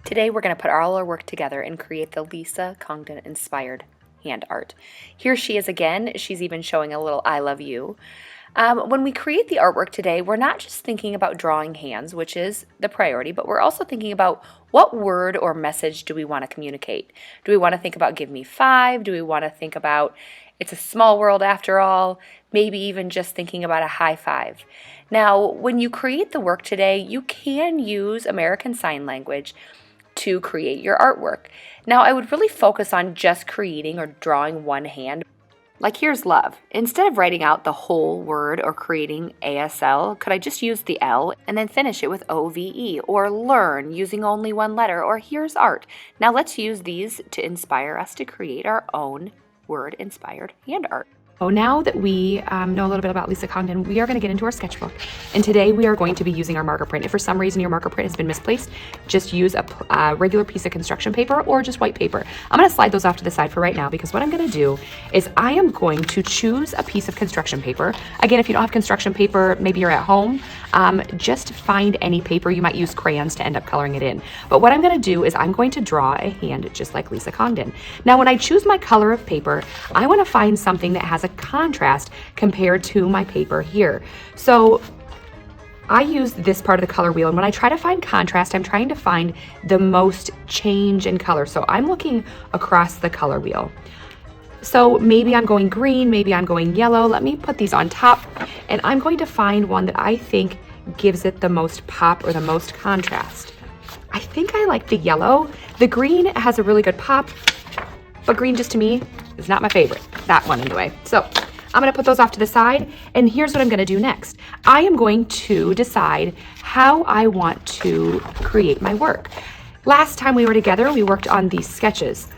Today we're going to put all our work together and create the Lisa Congdon inspired hand art. Here she is again. She's even showing a little I love you. When we create the artwork today, we're not just thinking about drawing hands, which is the priority, but we're also thinking about what word or message do we want to communicate? Do we want to think about give me five? Do we want to think about it's a small world after all? Maybe even just thinking about a high five. Now, when you create the work today, you can use American Sign Language to create your artwork. Now, I would really focus on just creating or drawing one hand. Like here's love. Instead of writing out the whole word or creating ASL, could I just use the L and then finish it with OVE, or learn using only one letter, or here's art. Now let's use these to inspire us to create our own word-inspired hand art. So now that we know a little bit about Lisa Congdon, we are going to get into our sketchbook. And today we are going to be using our marker print. If for some reason your marker print has been misplaced, just use a regular piece of construction paper or just white paper. I'm going to slide those off to the side for right now because what I'm going to do is I am going to choose a piece of construction paper. Again, if you don't have construction paper, maybe you're at home, just find any paper. You might use crayons to end up coloring it in. But what I'm going to do is I'm going to draw a hand just like Lisa Congdon. Now, when I choose my color of paper, I want to find something that has a contrast compared to my paper here. So I use this part of the color wheel, and when I try to find contrast, I'm trying to find the most change in color. So I'm looking across the color wheel. So maybe I'm going green, maybe I'm going yellow. Let me put these on top, and I'm going to find one that I think gives it the most pop or the most contrast. I think I like the yellow. The green has a really good pop, but green just to me is not my favorite. That one anyway. So I'm gonna put those off to the side, and here's what I'm gonna do next. I am going to decide how I want to create my work. Last time we were together, we worked on these sketches.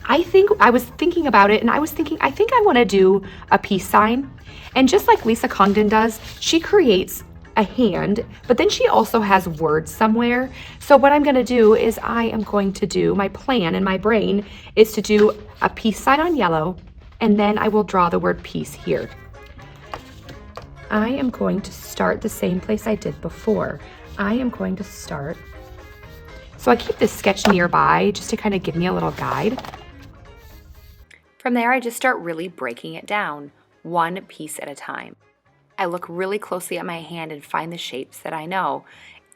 I was thinking about it, and I think I wanna do a peace sign. And just like Lisa Congdon does, she creates a hand, but then she also has words somewhere. So what I'm gonna do is my plan in my brain is to do a peace sign on yellow, and then I will draw the word peace here. I am going to start the same place I did before. So I keep this sketch nearby just to kind of give me a little guide. From there, I just start really breaking it down, one piece at a time. I look really closely at my hand and find the shapes that I know.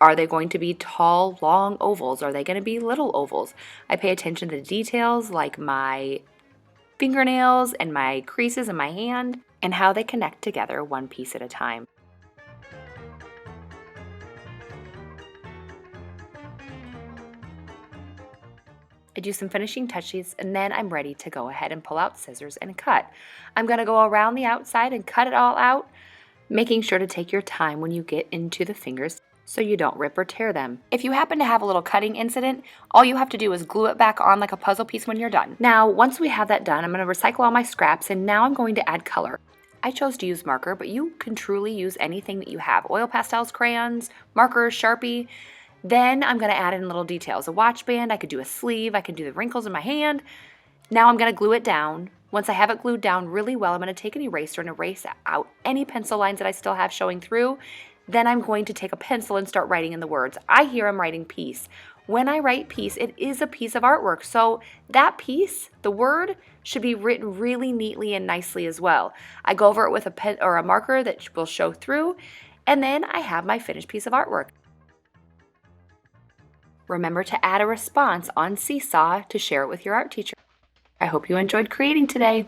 Are they going to be tall, long ovals? Are they going to be little ovals? I pay attention to the details like my fingernails and my creases in my hand and how they connect together one piece at a time. I do some finishing touches, and then I'm ready to go ahead and pull out scissors and cut. I'm going to go around the outside and cut it all out, making sure to take your time when you get into the fingers so you don't rip or tear them. If you happen to have a little cutting incident, all you have to do is glue it back on like a puzzle piece when you're done. Now, once we have that done, I'm going to recycle all my scraps, and now I'm going to add color. I chose to use marker, but you can truly use anything that you have. Oil pastels, crayons, markers, Sharpie. Then I'm going to add in little details. A watch band, I could do a sleeve, I could do the wrinkles in my hand. Now I'm going to glue it down. Once I have it glued down really well, I'm going to take an eraser and erase out any pencil lines that I still have showing through. Then I'm going to take a pencil and start writing in the words. I hear I'm writing peace. When I write peace, it is a piece of artwork. So that piece, the word, should be written really neatly and nicely as well. I go over it with a pen or a marker that will show through, and then I have my finished piece of artwork. Remember to add a response on Seesaw to share it with your art teacher. I hope you enjoyed creating today.